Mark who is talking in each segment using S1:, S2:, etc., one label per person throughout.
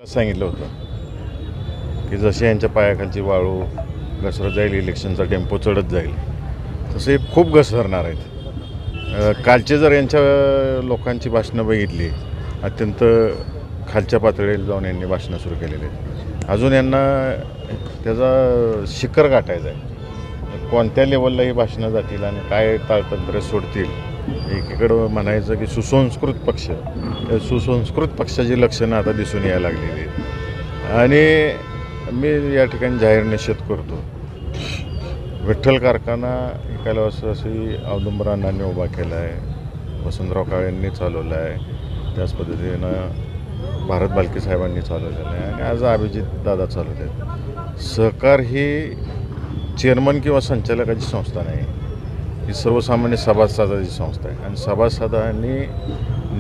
S1: सांगितलं होतं की जसे यांच्या पायाखालची वाळू घसरत जाईल, इलेक्शनचा टेम्पो चढत जाईल, तसे खूप घसरणार आहेत. कालचे जर यांच्या लोकांची भाषणं बघितली, अत्यंत खालच्या पातळीला जाऊन यांनी भाषणं सुरू केलेली आहेत. अजून यांना त्याचा शिखर गाठायचा आहे. कोणत्या लेवलला ही भाषणं जातील आणि काय ताळतंत्र सोडतील. एकीकडं म्हणायचं की सुसंस्कृत पक्ष, सुसंस्कृत पक्षाची लक्षणं आता दिसून यायला लागलेली आहेत. आणि मी या ठिकाणी जाहीर निषेध करतो. विठ्ठल कारखाना कैलासवासी औदुंबरांनी उभा केला आहे, वसंतराव काळेंनी चालवला आहे, त्याच पद्धतीनं भारत बालके साहेबांनी चालवलेलं आहे आणि आज अभिजित दादा चालवत आहेत. सहकार ही चेअरमन किंवा संचालकाची संस्था नाही, ही सर्वसामान्य सभासदाची संस्था आहे. आणि सभासदांनी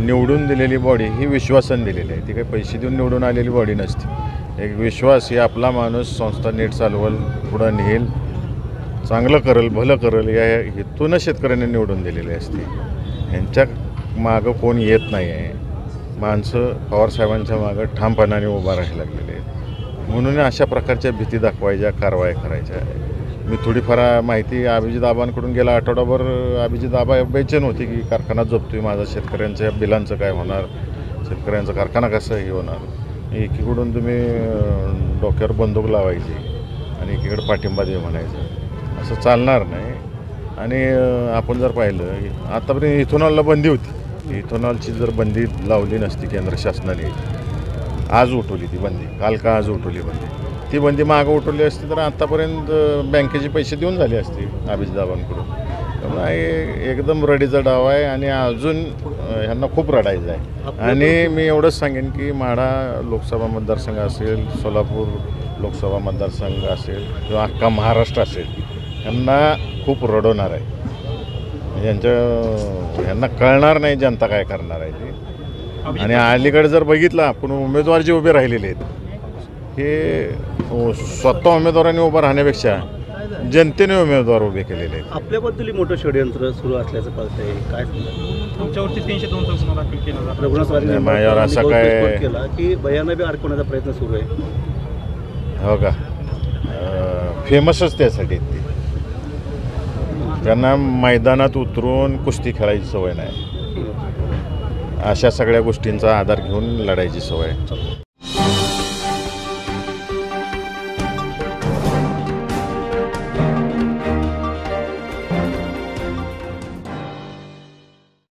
S1: निवडून दिलेली बॉडी ही विश्वासाने दिलेली आहे. ती काही पैसे देऊन निवडून आलेली बॉडी नसते. एक विश्वास ही आपला माणूस संस्था नीट चालवल, पुढं नेईल, चांगलं करेल, भलं करेल या हेतूनच शेतकऱ्यांनी निवडून दिलेली असते. यांच्या मागं कोण येत नाही आहे. माणसं पवारसाहेबांच्या मागं ठामपणाने उभा राहायला लागलेले आहेत. म्हणून अशा प्रकारच्या भीती दाखवायच्या, कारवाया करायच्या. मी थोडीफार माहिती अभिजित आबांकडून गेला आठवडाभर अभिजित आबा बेचैन होते की कारखाना झोपतोय माझा, शेतकऱ्यांच्या बिलांचं काय होणार, शेतकऱ्यांचा कारखाना कसं हे होणार. एकीकडून तुम्ही डोक्यावर बंदूक लावायची आणि एकीकडे पाठिंबा दे म्हणायचं, असं चालणार नाही. आणि आपण जर पाहिलं आतापर्यंत इथेनॉलला बंदी होती. इथेनॉलची जर बंदी लावली नसती केंद्र शासनाने, आज उठवली ती बंदी, काल का आज उठवली बंदी, ती बंदी मागं उठवली असती तर आत्तापर्यंत बँकेचे पैसे देऊन झाले असते अभिजितदाबांकडून. त्यामुळे एकदम रडीचा डाव आहे आणि अजून ह्यांना खूप रडायचं आहे. आणि मी एवढंच सांगेन की माढा लोकसभा मतदारसंघ असेल, सोलापूर लोकसभा मतदारसंघ असेल किंवा अख्खा महाराष्ट्र असेल, ह्यांना खूप रडवणार आहे. ह्यांना कळणार नाही जनता काय करणार आहे ते. आणि अलीकडे जर बघितलं आपण उमेदवार जे उभे राहिलेले आहेत, हे स्वतः उमेदवारांनी उभं राहण्यापेक्षा जनतेने उमेदवार उभे केलेले आहेत.
S2: आपल्याबद्दल मोठं षडयंत्र सुरू असल्याचं कळतंय. काय
S3: तुमच्यावरती 302 गुन्हा दाखल केला
S1: माझ्यावर असा काय
S2: केला की बयानं बी अडकवण्याचा प्रयत्न सुरू आहे.
S1: हो का, फेमसच त्यासाठी आहेत ते. त्यांना मैदानात उतरून कुस्ती खेळायची सवय नाही, अशा सगळ्या गोष्टींचा आधार घेऊन लढायची सवय.